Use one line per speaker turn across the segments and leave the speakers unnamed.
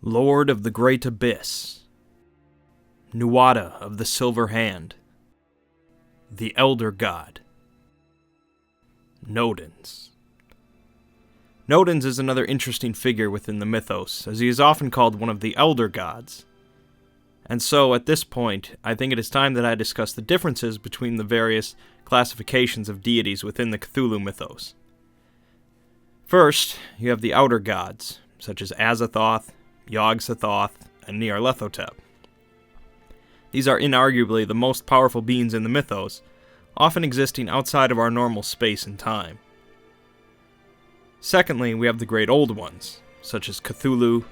Lord of the Great Abyss, Nuada of the Silver Hand, the Elder God, Nodens. Nodens is another interesting figure within the mythos, as he is often called one of the Elder Gods. And so, at this point, I think it is time that I discuss the differences between the various classifications of deities within the Cthulhu Mythos. First, you have the Outer Gods, such as Azathoth, Yog-Sothoth, and Nyarlathotep. These are inarguably the most powerful beings in the mythos, often existing outside of our normal space and time. Secondly, we have the Great Old Ones, such as Cthulhu,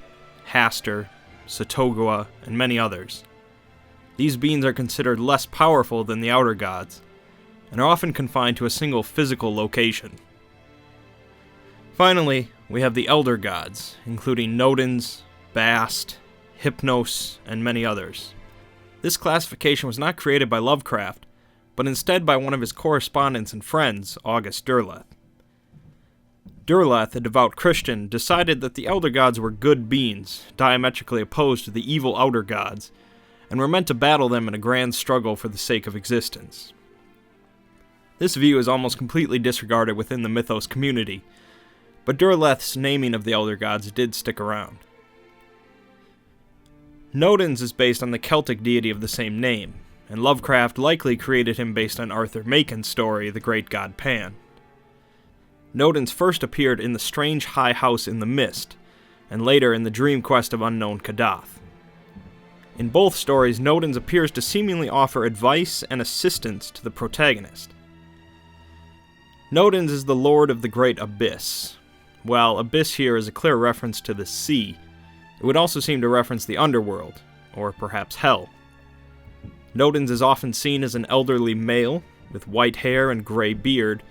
Hastur, Sotoguwa, and many others. These beings are considered less powerful than the Outer Gods, and are often confined to a single physical location. Finally, we have the Elder Gods, including Nodens, Bast, Hypnos, and many others. This classification was not created by Lovecraft, but instead by one of his correspondents and friends, August Derleth. Derleth, a devout Christian, decided that the Elder Gods were good beings, diametrically opposed to the evil Outer Gods, and were meant to battle them in a grand struggle for the sake of existence. This view is almost completely disregarded within the mythos community, but Derleth's naming of the Elder Gods did stick around. Nodens is based on the Celtic deity of the same name, and Lovecraft likely created him based on Arthur Macon's story, The Great God Pan. Nodens first appeared in the strange high house in the mist, and later in the dream quest of unknown Kadath. In both stories, Nodens appears to seemingly offer advice and assistance to the protagonist. Nodens is the Lord of the Great Abyss. While Abyss here is a clear reference to the sea, it would also seem to reference the underworld, or perhaps hell. Nodens is often seen as an elderly male, with white hair and gray beard,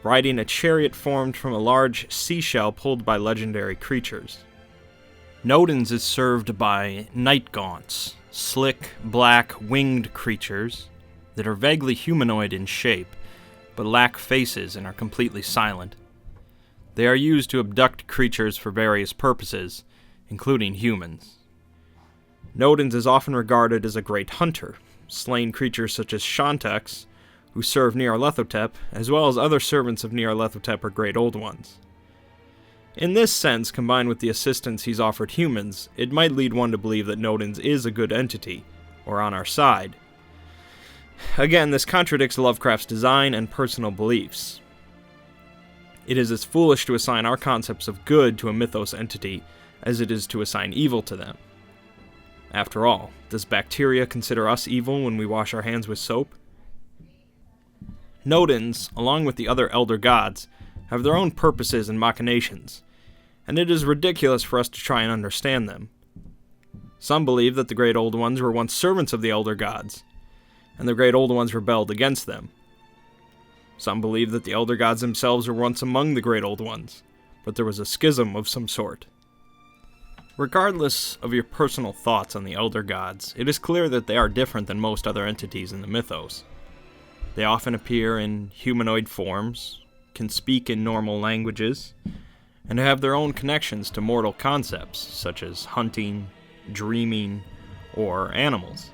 riding a chariot formed from a large seashell pulled by legendary creatures. Nodens is served by night gaunts, slick, black, winged creatures that are vaguely humanoid in shape, but lack faces and are completely silent. They are used to abduct creatures for various purposes, including humans. Nodens is often regarded as a great hunter, slaying creatures such as Shantax, who serve Nyarlathotep, as well as other servants of Nyarlathotep or Great Old Ones. In this sense, combined with the assistance he's offered humans, it might lead one to believe that Nodens is a good entity, or on our side. Again, this contradicts Lovecraft's design and personal beliefs. It is as foolish to assign our concepts of good to a mythos entity as it is to assign evil to them. After all, does bacteria consider us evil when we wash our hands with soap? Nodens, along with the other Elder Gods, have their own purposes and machinations, and it is ridiculous for us to try and understand them. Some believe that the Great Old Ones were once servants of the Elder Gods, and the Great Old Ones rebelled against them. Some believe that the Elder Gods themselves were once among the Great Old Ones, but there was a schism of some sort. Regardless of your personal thoughts on the Elder Gods, it is clear that they are different than most other entities in the mythos. They often appear in humanoid forms, can speak in normal languages, and have their own connections to mortal concepts, such as hunting, dreaming, or animals.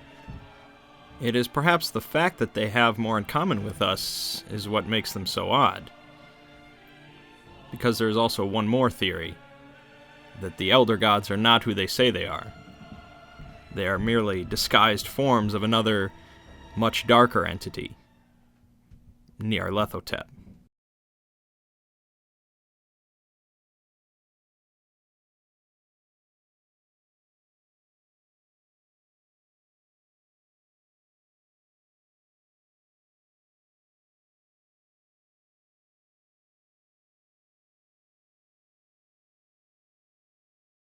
It is perhaps the fact that they have more in common with us is what makes them so odd. Because there is also one more theory, that the Elder Gods are not who they say they are. They are merely disguised forms of another, much darker entity, Nyarlathotep.